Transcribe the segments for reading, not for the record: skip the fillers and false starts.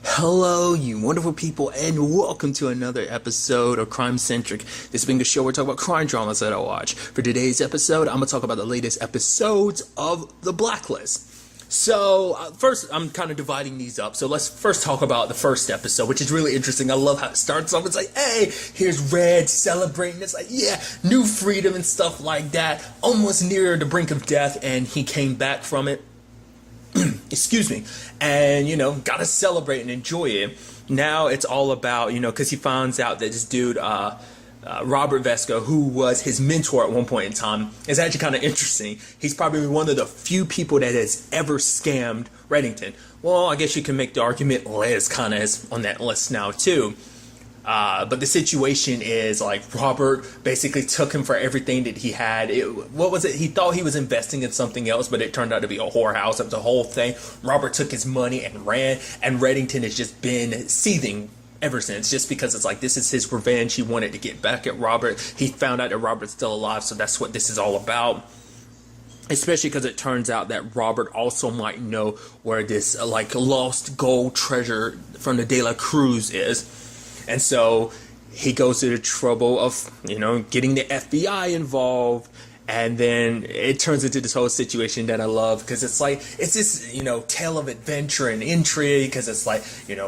Hello, you wonderful people, and welcome to another episode of Crime Centric. This being a show where we talk about crime dramas that I watch. For today's episode, I'm going to talk about the latest episodes of the Blacklist. So, first, I'm kind of dividing these up. So, let's first talk about the first episode, which is really interesting. I love how it starts off. It's like, hey, here's Red celebrating. It's like, yeah, new freedom and stuff like that. Almost near the brink of death, and he came back from it. Excuse me, and gotta celebrate and enjoy it. Now it's all about because he finds out that this dude Robert Vesco, who was his mentor at one point in time, is actually kind of interesting. He's probably one of the few people that has ever scammed Reddington. Well, I guess you can make the argument Liz kind of is on that list now too. But the situation is like Robert basically took him for everything that he had. What was it? He thought he was investing in something else, but it turned out to be a whorehouse. It was a whole thing. Robert took his money and ran, and Reddington has just been seething ever since, just because it's like this is his revenge. He wanted to get back at Robert. He found out that Robert's still alive, so that's what this is all about. Especially because it turns out that Robert also might know where this lost gold treasure from the De La Cruz is. And so he goes to the trouble of, getting the FBI involved. And then it turns into this whole situation that I love, because it's this, tale of adventure and intrigue, because it's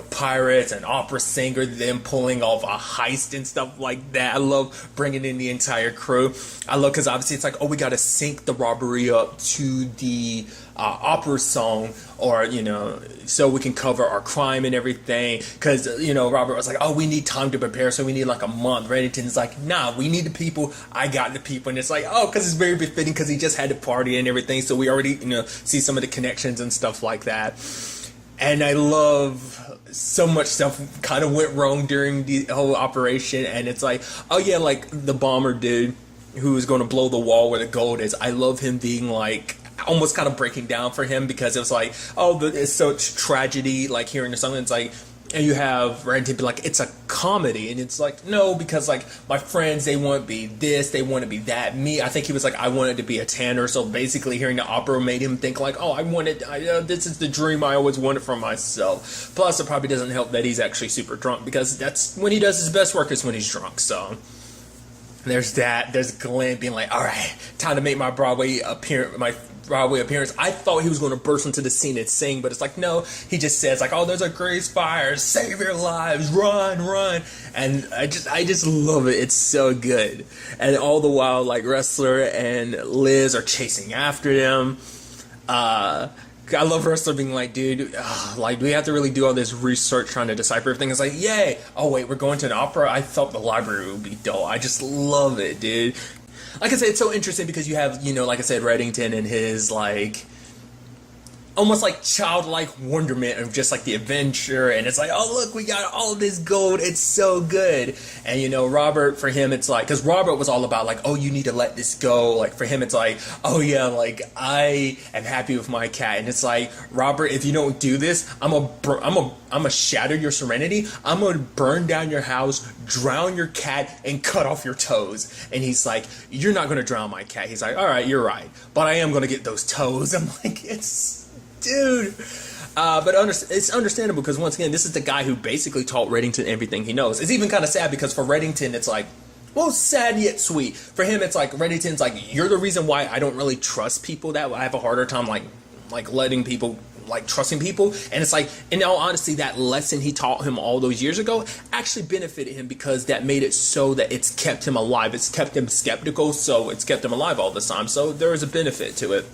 pirates and opera singer, them pulling off a heist and stuff like that. I love bringing in the entire crew. I love, because obviously it's we got to sync the robbery up to the opera song, or so we can cover our crime and everything, because Robert was like, oh, we need time to prepare, so we need a month. Reddington's like, nah, we need the people. I got the people. And it's because it's very befitting, because he just had the party and everything, so we already see some of the connections and stuff like that. And I love so much stuff kind of went wrong during the whole operation, and it's the bomber dude who is going to blow the wall where the gold is. I love him being almost kind of breaking down for him, because it was it's such tragedy, hearing the song. It's and you have Reddington be it's a comedy, and it's no, because my friends, they want to be this, they want to be that. Me, I think he was I wanted to be a tanner, so basically hearing the opera made him think this is the dream I always wanted for myself. Plus, it probably doesn't help that he's actually super drunk, because that's when he does his best work, is when he's drunk. So there's that. There's Glenn being all right, time to make my Broadway appearance. I thought he was going to burst into the scene and sing, but it's no, he just says oh, there's a grease fire, save your lives, run. And I just love it. It's so good. And all the while, Wrestler and Liz are chasing after them. I love Wrestler being dude, do we have to really do all this research trying to decipher everything? It's yay. Oh wait, we're going to an opera? I thought the library would be dull. I just love it, dude. Like I said, it's so interesting, because you have, like I said, Reddington and his, almost childlike wonderment of just the adventure, and it's oh look, we got all this gold, it's so good. And Robert, for him it's because Robert was all about oh, you need to let this go. For him it's oh yeah, I am happy with my cat, and it's Robert, if you don't do this, I'm a shatter your serenity, I'm gonna burn down your house, drown your cat, and cut off your toes. And he's you're not gonna drown my cat. He's alright, you're right, but I am gonna get those toes. I'm it's dude. But it's understandable, because once again, this is the guy who basically taught Reddington everything he knows. It's even kind of sad, because for Reddington, it's sad yet sweet. For him, it's Reddington's you're the reason why I don't really trust people that way. I have a harder time letting people trusting people. And it's in all honesty, that lesson he taught him all those years ago actually benefited him, because that made it so that it's kept him alive. It's kept him skeptical, so it's kept him alive all the time. So there is a benefit to it.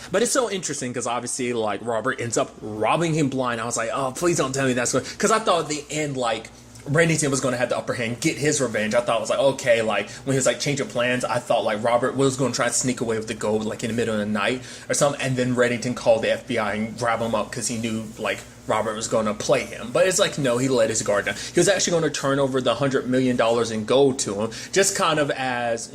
But it's so interesting, because obviously, Robert ends up robbing him blind. I was oh, please don't tell me that's going, because I thought at the end, Reddington was going to have the upper hand, get his revenge. I thought it was okay, when he was changing plans, I thought Robert was going to try to sneak away with the gold in the middle of the night or something, and then Reddington called the FBI and grab him up, because he knew Robert was going to play him. But it's no, he let his guard down. He was actually going to turn over the $100 million in gold to him, just kind of as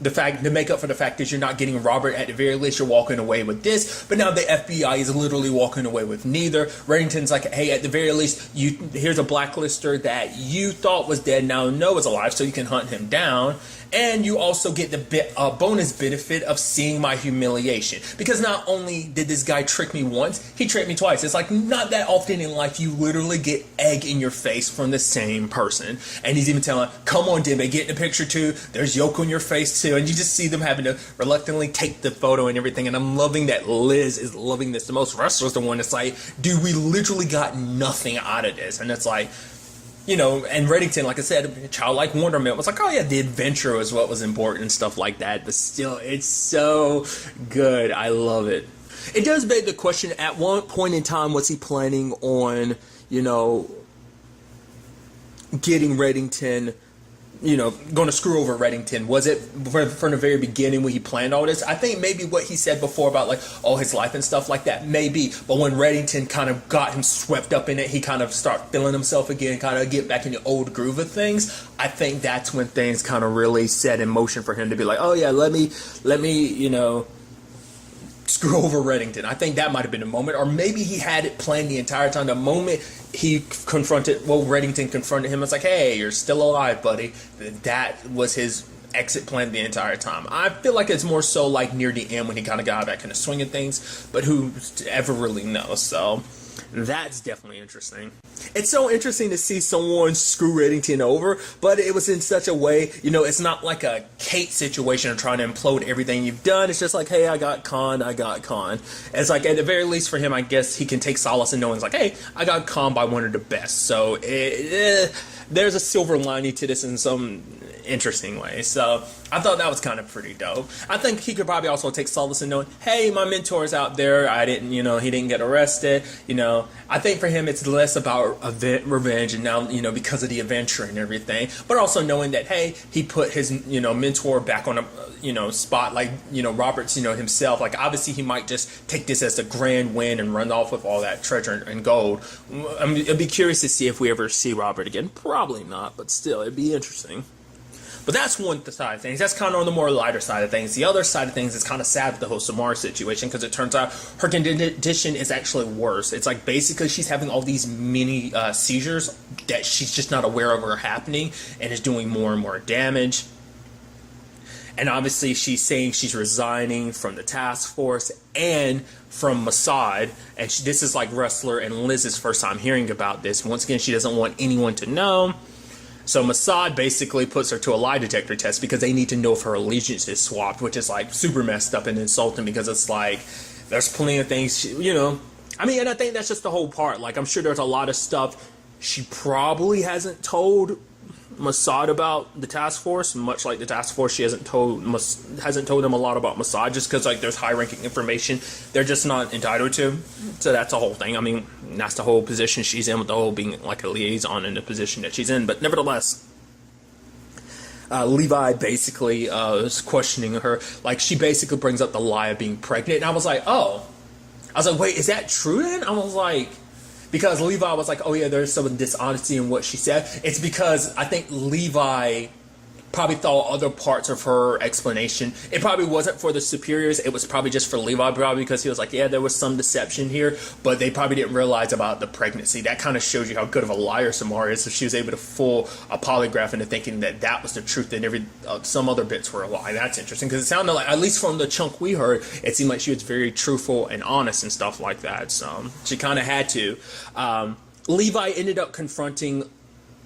the fact to make up for the fact that you're not getting Robert. At the very least, you're walking away with this. But now the FBI is literally walking away with neither. Reddington's hey, at the very least, here's a blacklister that you thought was dead, now know is alive, so you can hunt him down. And you also get the bonus benefit of seeing my humiliation. Because not only did this guy trick me once, he tricked me twice. It's like not that often in life you literally get egg in your face from the same person. And he's even telling, come on, Dibby, get in the picture too. There's yolk on your face too. And you just see them having to reluctantly take the photo and everything. And I'm loving that Liz is loving this the most. Wrestler's the one that's like, dude, we literally got nothing out of this. And it's like, you know, and Reddington, like I said, childlike wonderment was like, oh yeah, the adventure was what was important and stuff like that. But still, it's so good. I love it. It does beg the question, at one point in time, was he planning on, you know, getting Reddington, you know, going to screw over Reddington? Was it from the very beginning when he planned all this? I think maybe what he said before about like, oh, his life and stuff like that, maybe. But when Reddington kind of got him swept up in it, he kind of started feeling himself again, kind of get back in the old groove of things. I think that's when things kind of really set in motion for him to be like, oh yeah, let me, you know, screw over Reddington. I think that might have been the moment, or maybe he had it planned the entire time. The moment he Reddington confronted him, it's like, hey, you're still alive, buddy. That was his exit plan the entire time. I feel like it's more so like near the end when he kind of got back in the swing of things, but who ever really knows? So that's definitely interesting. It's so interesting to see someone screw Reddington over, but it was in such a way, you know, it's not like a Kate situation of trying to implode everything you've done. It's just like, hey, I got conned. It's like, at the very least for him, I guess he can take solace in knowing it's like, hey, I got conned by one of the best. So there's a silver lining to this in some interesting way. So I thought that was kind of pretty dope. I think he could probably also take solace in knowing, hey, my mentor's out there. I didn't, you know, he didn't get arrested. You know, I think for him it's less about revenge and now, you know, because of the adventure and everything, but also knowing that, hey, he put his, you know, mentor back on a, you know, spot like, you know, Roberts, you know, himself. Like obviously he might just take this as a grand win and run off with all that treasure and gold. I'd be curious to see if we ever see Robert again. Probably not, but still, it'd be interesting. But that's one side of things. That's kind of on the more lighter side of things. The other side of things is kind of sad with the whole Samara situation, because it turns out her condition is actually worse. It's like basically she's having all these mini seizures that she's just not aware of are happening, and is doing more and more damage. And obviously she's saying she's resigning from the task force and from Mossad. And this is like Wrestler and Liz's first time hearing about this. Once again, she doesn't want anyone to know. So Mossad basically puts her to a lie detector test because they need to know if her allegiance is swapped, which is like super messed up and insulting, because it's like there's plenty of things, you know. I mean, and I think that's just the whole part. Like, I'm sure there's a lot of stuff she probably hasn't told Mossad about the task force, much like the task force, she hasn't told them a lot about Mossad, just because like there's high-ranking information they're just not entitled to. So that's the whole thing. I mean, that's the whole position she's in, with the whole being like a liaison in the position that she's in. But nevertheless, Levi basically is questioning her. Like, she basically brings up the lie of being pregnant, and I was like, wait, is that true then? I was like, because Levi was like, oh yeah, there's some dishonesty in what she said. It's because I think Levi probably thought other parts of her explanation. It probably wasn't for the superiors. It was probably just for Levi, probably because he was like, yeah, there was some deception here, but they probably didn't realize about the pregnancy. That kind of shows you how good of a liar Samara is. So she was able to fool a polygraph into thinking that that was the truth, and some other bits were a lie. That's interesting, because it sounded like, at least from the chunk we heard, it seemed like she was very truthful and honest and stuff like that. So she kind of had to. Levi ended up confronting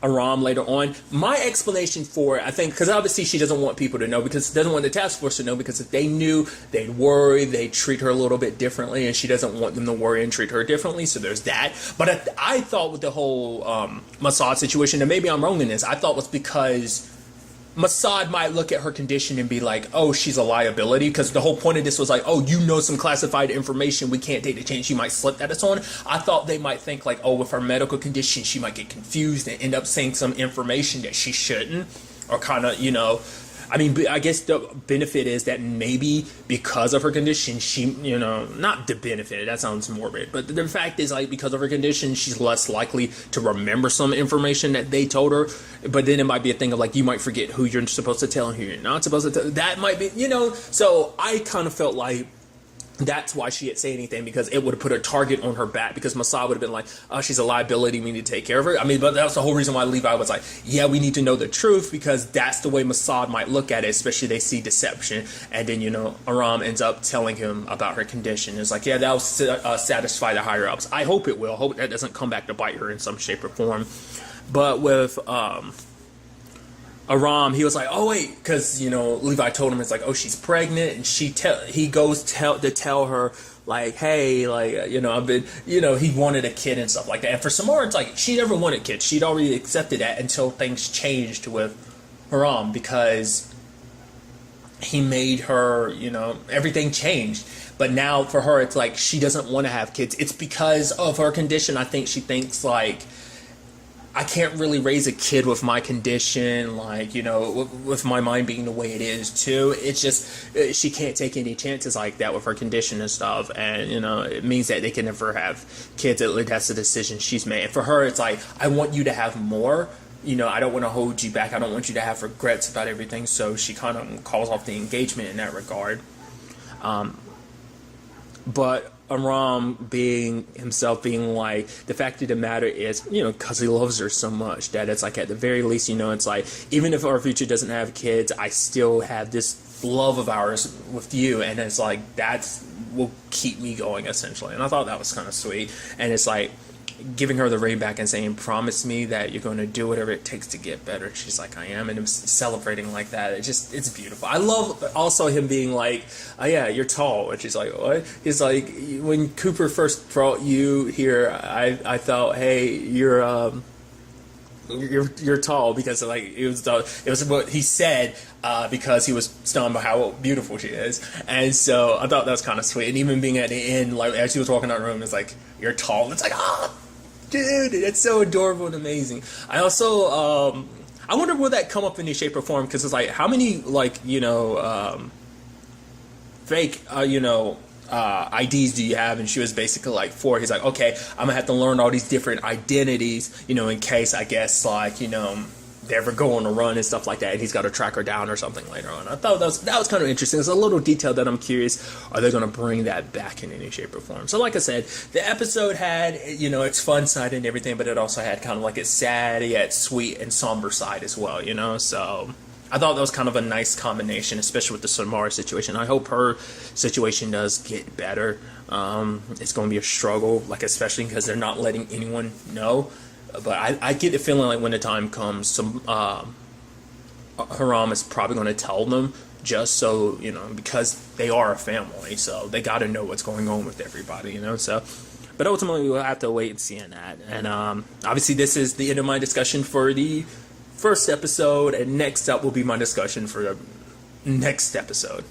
Aram later on. My explanation for it, I think, because obviously she doesn't want people to know, because she doesn't want the task force to know, because if they knew, they'd worry, they'd treat her a little bit differently, and she doesn't want them to worry and treat her differently, so there's that. But I thought with the whole Mossad situation, and maybe I'm wrong in this, I thought was because Mossad might look at her condition and be like, oh, she's a liability, because the whole point of this was like, oh, you know some classified information, we can't take the chance she might slip that it's on. I thought they might think like, oh, with her medical condition, she might get confused and end up saying some information that she shouldn't, or kind of, you know, I mean, I guess the benefit is that maybe because of her condition, she, you know, not the benefit, that sounds morbid, but the fact is, like, because of her condition, she's less likely to remember some information that they told her. But then it might be a thing of, like, you might forget who you're supposed to tell and who you're not supposed to tell. That might be, you know, so I kind of felt like that's why she didn't say anything, because it would have put a target on her back, because Mossad would have been like, oh, she's a liability, we need to take care of her. I mean, but that was the whole reason why Levi was like, yeah, we need to know the truth, because that's the way Mossad might look at it, especially they see deception. And then, Aram ends up telling him about her condition. It's like, yeah, that will satisfy the higher ups. I hope it will. I hope that doesn't come back to bite her in some shape or form. But with Aram, he was like, oh wait, because Levi told him, it's like, oh, she's pregnant, and he goes to tell her, like, hey, like, I've been, he wanted a kid and stuff like that. And for Samara, it's like, she never wanted kids. She'd already accepted that until things changed with Aram, because he made her, everything changed. But now for her, it's like she doesn't want to have kids. It's because of her condition. I think she thinks, like, I can't really raise a kid with my condition, like, with my mind being the way it is, too. It's just, she can't take any chances like that with her condition and stuff. And, it means that they can never have kids. At least that's the decision she's made. And for her, it's like, I want you to have more. I don't want to hold you back. I don't want you to have regrets about everything. So she kind of calls off the engagement in that regard. But Aram being like, the fact of the matter is, because he loves her so much, that it's like, at the very least, it's like, even if our future doesn't have kids, I still have this love of ours with you, and it's like, that will keep me going, essentially. And I thought that was kind of sweet. And it's like, giving her the ring back and saying, promise me that you're going to do whatever it takes to get better. She's like, I am. And it was celebrating like that. It's beautiful. I love also him being like, oh yeah, you're tall. And she's like, what? He's like, when Cooper first brought you here, I thought, hey, you're tall, because like it was what he said, because he was stunned by how beautiful she is. And so I thought that was kind of sweet. And even being at the end, like as she was walking out the room, it's like, you're tall. And it's like, dude, it's so adorable and amazing. I also I wonder, will that come up in any shape or form, because it's like, how many, like, fake IDs do you have? And she was basically like 4. He's like, okay, I'm gonna have to learn all these different identities, in case, I guess, like, they ever go on a run and stuff like that, and he's got to track her down or something later on. I thought that was kind of interesting. It's a little detail that I'm curious, are they going to bring that back in any shape or form? So like I said, the episode had, its fun side and everything, but it also had kind of like its sad yet sweet and somber side as well, so I thought that was kind of a nice combination, especially with the Samara situation. I hope her situation does get better. It's going to be a struggle, like, especially because they're not letting anyone know. But I get the feeling like when the time comes, Haram is probably going to tell them, just so, because they are a family, so they got to know what's going on with everybody, so. But ultimately, we'll have to wait and see on that. And obviously, this is the end of my discussion for the first episode, and next up will be my discussion for the next episode.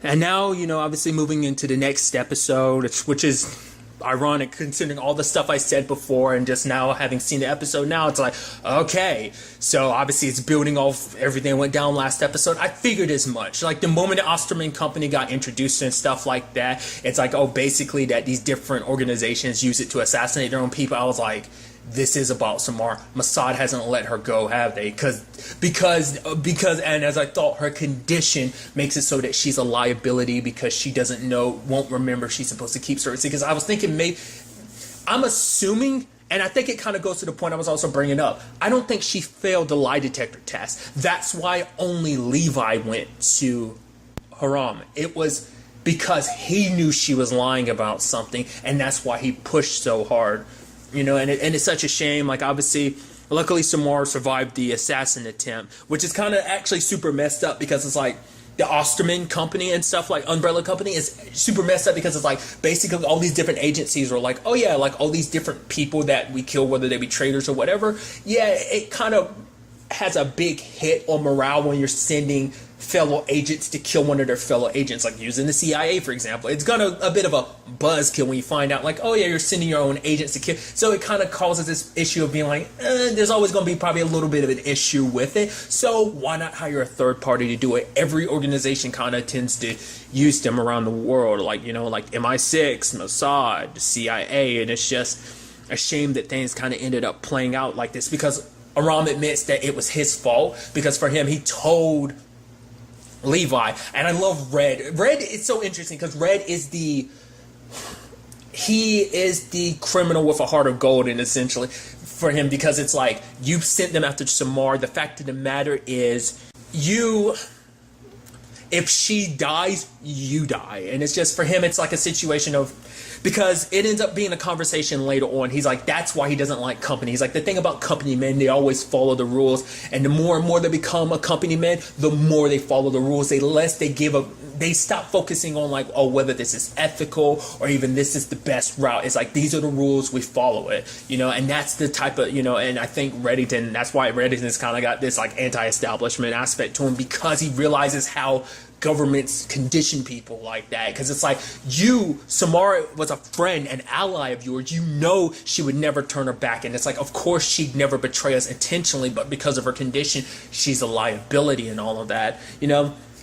And now, obviously moving into the next episode, which is ironic considering all the stuff I said before, and just now having seen the episode now, it's like, okay, so obviously it's building off everything that went down last episode. I figured as much. Like, the moment the Osterman company got introduced and stuff like that, it's like, oh, basically that these different organizations use it to assassinate their own people. I was like, this is about Samar. Mossad hasn't let her go, have they? Because, and as I thought, her condition makes it so that she's a liability, because she won't remember she's supposed to keep servicing. Because I was thinking, I'm assuming, and I think it kind of goes to the point I was also bringing up, I don't think she failed the lie detector test. That's why only Levi went to Haram. It was because he knew she was lying about something, and that's why he pushed so hard. And it's such a shame. Like, obviously, luckily Samar survived the assassin attempt, which is kind of actually super messed up, because it's like the Osterman company and stuff, like Umbrella Company, is super messed up, because it's like basically all these different agencies were like, oh yeah, like all these different people that we kill, whether they be traitors or whatever. Yeah, it kind of has a big hit on morale when you're sending fellow agents to kill one of their fellow agents, like using the CIA, for example. It's got a bit of a buzzkill when you find out, like, oh yeah, you're sending your own agents to kill. So it kind of causes this issue of being like, there's always going to be probably a little bit of an issue with it. So why not hire a third party to do it? Every organization kind of tends to use them around the world, like, like MI6, Mossad, the CIA, and it's just a shame that things kind of ended up playing out like this, because Aram admits that it was his fault, because for him, he told Levi. And I love Red. Red is so interesting because Red is he is the criminal with a heart of gold, and essentially for him, because it's like, you sent them after Samar. The fact of the matter is, if she dies, you die. And it's just, for him, it's like a situation of, because it ends up being a conversation later on. He's like, that's why he doesn't like company. He's like, the thing about company men, they always follow the rules. And the more and more they become a company man, the more they follow the rules. They stop focusing on like, oh, whether this is ethical or even this is the best route. It's like, these are the rules, we follow it, and that's the type of, and I think Reddington, that's why Reddington's kind of got this like anti-establishment aspect to him, because he realizes how governments condition people like that. Because it's like, Samara was a friend, an ally of yours, she would never turn her back. And it's like, of course she'd never betray us intentionally, but because of her condition, she's a liability and all of that,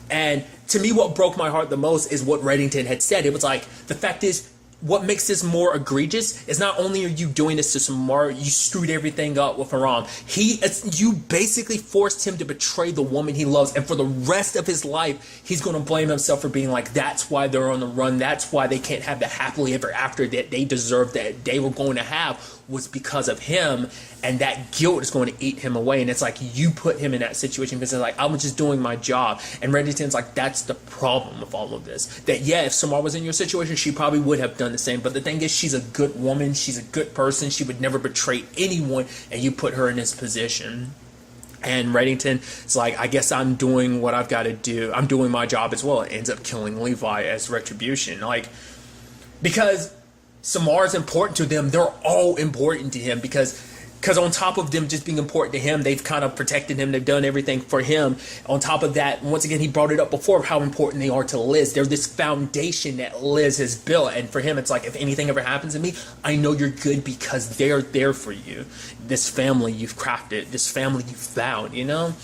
And to me, what broke my heart the most is what Reddington had said. It was like, the fact is, what makes this more egregious is not only are you doing this to Samar, you screwed everything up with Haram. You basically forced him to betray the woman he loves, and for the rest of his life, he's going to blame himself for being like, that's why they're on the run, that's why they can't have the happily ever after that they deserved, that they were going to have, was because of him, and that guilt is going to eat him away. And it's like, you put him in that situation because it's like, I was just doing my job. And Reddington's like, that's the problem with all of this. That, yeah, if Samar was in your situation, she probably would have done the same. But the thing is, she's a good woman. She's a good person. She would never betray anyone. And you put her in this position. And Reddington is like, I guess I'm doing what I've got to do. I'm doing my job as well. It ends up killing Levi as retribution. Like, because Samar is important to them. They're all important to him because on top of them just being important to him, they've kind of protected him. They've done everything for him. On top of that, once again, he brought it up before, how important they are to Liz. They're this foundation that Liz has built. And for him, it's like, if anything ever happens to me, I know you're good because they're there for you. This family you've crafted, this family you've found, And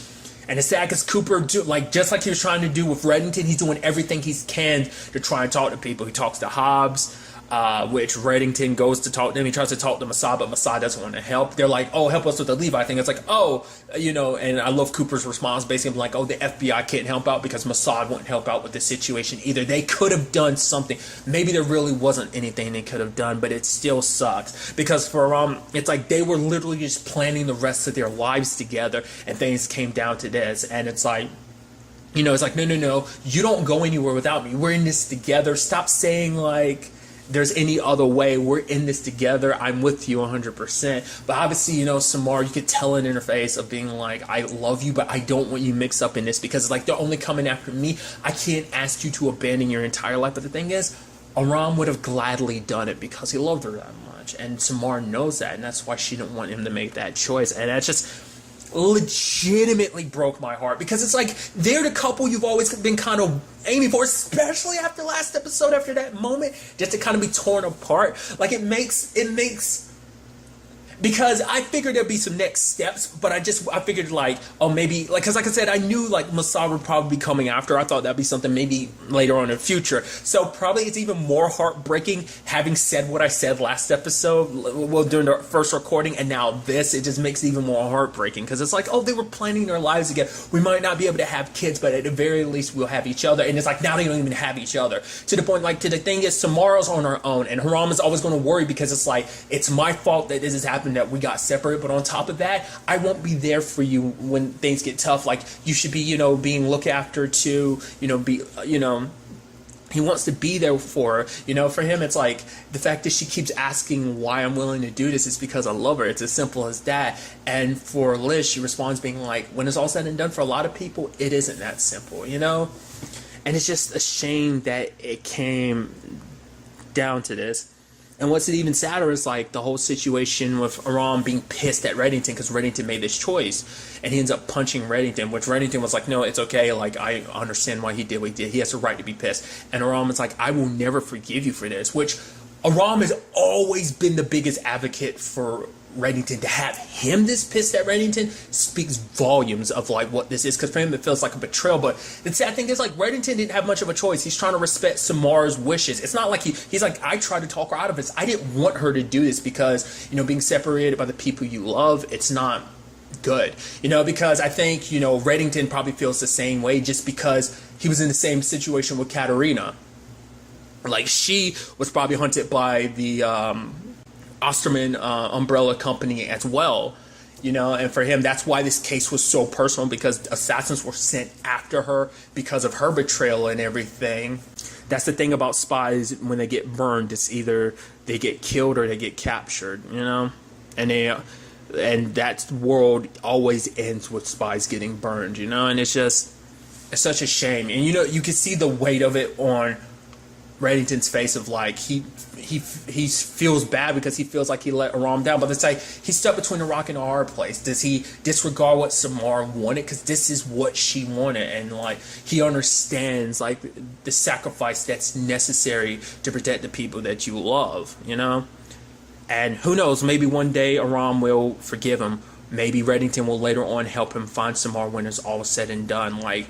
it's sad because Cooper, just like he was trying to do with Reddington, he's doing everything he can to try and talk to people. He talks to Hobbs, which Reddington goes to talk to him. He tries to talk to Mossad, but Mossad doesn't want to help. They're like, oh, help us with the Levi thing. It's like, and I love Cooper's response, basically like, oh, the FBI can't help out because Mossad won't help out with this situation either. They could have done something. Maybe there really wasn't anything they could have done, but it still sucks because for it's like they were literally just planning the rest of their lives together, and things came down to this, and it's like, it's like, no, you don't go anywhere without me. We're in this together. Stop saying like there's any other way. We're in this together. I'm with you 100%. But obviously, Samar, you could tell in her face of being like, I love you, but I don't want you mixed up in this because it's like they're only coming after me. I can't ask you to abandon your entire life. But the thing is, Aram would have gladly done it because he loved her that much. And Samar knows that, and that's why she didn't want him to make that choice. And that's just legitimately broke my heart because it's like they're the couple you've always been kind of aiming for, especially after last episode, after that moment, just to kind of be torn apart. Like it makes because I figured there'd be some next steps, but I figured like, oh, maybe like, because like I said, I knew like Mossad would probably be coming after. I thought that'd be something maybe later on in the future. So probably it's even more heartbreaking having said what I said last episode, well, during the first recording, and now this, it just makes it even more heartbreaking because it's like, oh, they were planning their lives together. We might not be able to have kids, but at the very least we'll have each other. And it's like now they don't even have each other, to the point like, to the thing is, Samara's on her own, and Haram is always going to worry because it's like, it's my fault that this has happened, that we got separated, but on top of that, I won't be there for you when things get tough. Like, you should be, being looked after to, he wants to be there for her. For him, it's like, the fact that she keeps asking why I'm willing to do this is because I love her. It's as simple as that. And for Liz, she responds being like, when it's all said and done, for a lot of people, it isn't that simple, And it's just a shame that it came down to this. And what's even sadder is like the whole situation with Aram being pissed at Reddington because Reddington made this choice, and he ends up punching Reddington, which Reddington was like, no, it's okay, like I understand why he did what he did, he has a right to be pissed. And Aram is like, I will never forgive you for this, which Aram has always been the biggest advocate for Reddington. To have him this pissed at Reddington speaks volumes of like what this is, because for him it feels like a betrayal. But the sad thing is, like, Reddington didn't have much of a choice. He's trying to respect Samar's wishes. It's not like he's like, I tried to talk her out of this. I didn't want her to do this because being separated by the people you love, it's not good, because I think, Reddington probably feels the same way just because he was in the same situation with Katerina. Like, she was probably hunted by the Osterman umbrella company as well, and for him, that's why this case was so personal, because assassins were sent after her because of her betrayal and everything. That's the thing about spies. When they get burned, it's either they get killed or they get captured, and that world always ends with spies getting burned, and it's such a shame. And you can see the weight of it on Reddington's face, of like he feels bad because he feels like he let Aram down, but it's like he's stuck between a rock and a hard place. Does he disregard what Samara wanted, because this is what she wanted, and like he understands like the sacrifice that's necessary to protect the people that you love, and who knows, maybe one day Aram will forgive him. Maybe Reddington will later on help him find Samara when it's all said and done. Like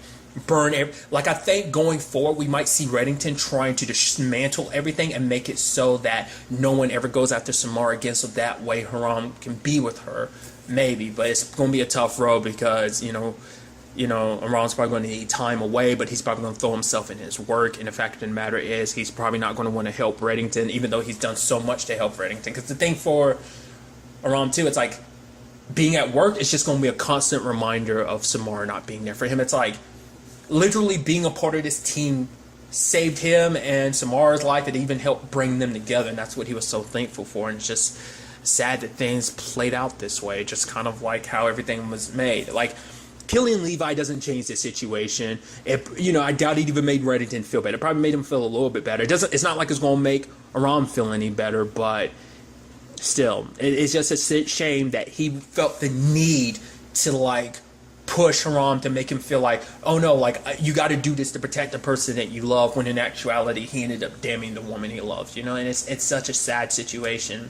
I think going forward, we might see Reddington trying to dismantle everything and make it so that no one ever goes after Samara again, so that way Aram can be with her. Maybe, but it's going to be a tough road because, Aram's probably going to need time away, but he's probably going to throw himself in his work. And the fact of the matter is, he's probably not going to want to help Reddington, even though he's done so much to help Reddington. Because the thing for Aram, too, it's like being at work is just going to be a constant reminder of Samara not being there. For him, it's like literally being a part of this team saved him and Samara's life. It even helped bring them together, and that's what he was so thankful for. And it's just sad that things played out this way, just kind of like how everything was made. Like, killing Levi doesn't change the situation. I doubt it even made Reddington feel better. It probably made him feel a little bit better. It's not like it's going to make Aram feel any better, but still, it's just a shame that he felt the need to like push Aram to make him feel like, oh no, like you got to do this to protect the person that you love, when in actuality he ended up damning the woman he loves, and it's such a sad situation.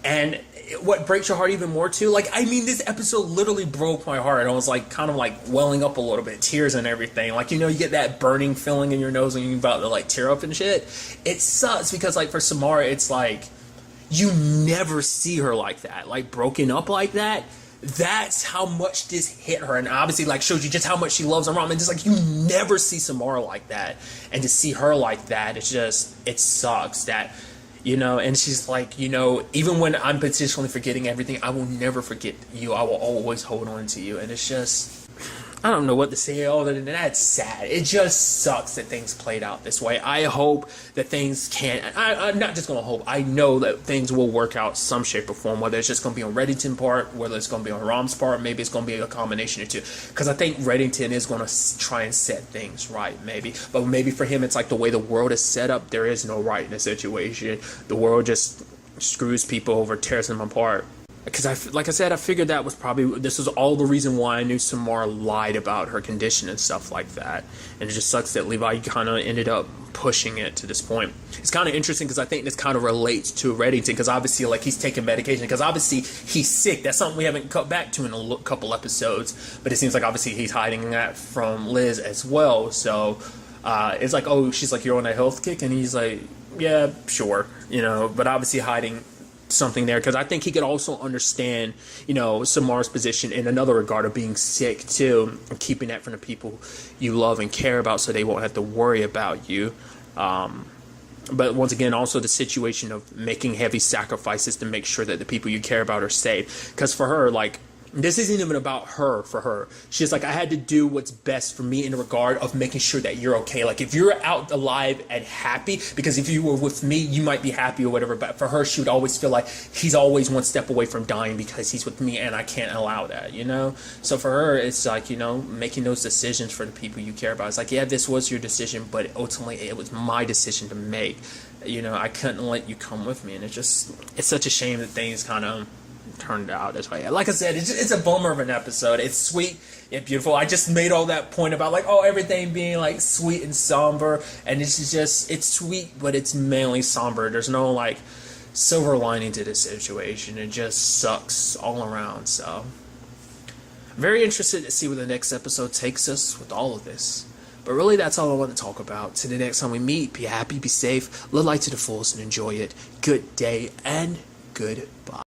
And what breaks your heart even more too, this episode literally broke my heart. I was like kind of like welling up a little bit, tears and everything. Like, you get that burning feeling in your nose when you're about to like tear up and shit. It sucks because like for Samara, it's like you never see her like that, like broken up like that. That's how much this hit her, and obviously like shows you just how much she loves Aram, and just like you never see Samara like that, and to see her like that, it sucks that, and she's like, even when I'm potentially forgetting everything, I will never forget you. I will always hold on to you. And it's just, I don't know what to say other than that. It's sad. It just sucks that things played out this way. I hope that things I'm not just going to hope. I know that things will work out some shape or form, whether it's just going to be on Reddington's part, whether it's going to be on Aram's part, maybe it's going to be a combination of two. Because I think Reddington is going to try and set things right, maybe. But maybe for him, it's like the way the world is set up, there is no right in the situation. The world just screws people over, tears them apart. Because like I said, I figured this was all the reason why I knew Samara lied about her condition and stuff like that. And it just sucks that Levi kind of ended up pushing it to this point. It's kind of interesting because I think this kind of relates to Reddington, because obviously like he's taking medication, because obviously he's sick. That's something we haven't cut back to in a couple episodes, but it seems like obviously he's hiding that from Liz as well. So it's like, oh, she's like, you're on a health kick, and he's like, yeah, sure, but obviously hiding something there, because I think he could also understand, Samara's position in another regard of being sick too, and keeping that from the people you love and care about, so they won't have to worry about you. But once again, also the situation of making heavy sacrifices to make sure that the people you care about are safe. Because for her, like, this isn't even about her. For her, she's like, I had to do what's best for me in the regard of making sure that you're okay. Like, if you're out alive and happy, because if you were with me, you might be happy or whatever. But for her, she would always feel like he's always one step away from dying because he's with me, and I can't allow that, So for her, it's like, making those decisions for the people you care about. It's like, yeah, this was your decision, but ultimately it was my decision to make. I couldn't let you come with me, and it's such a shame that things kind of turned out this way. Like I said, it's a bummer of an episode. It's sweet and beautiful. I just made all that point about like, oh, everything being like sweet and somber, and it's sweet, but it's mainly somber. There's no like silver lining to this situation. It just sucks all around. So I'm very interested to see where the next episode takes us with all of this. But really, that's all I want to talk about. Till the next time we meet, be happy, be safe, live life to the fullest, and enjoy it. Good day and goodbye.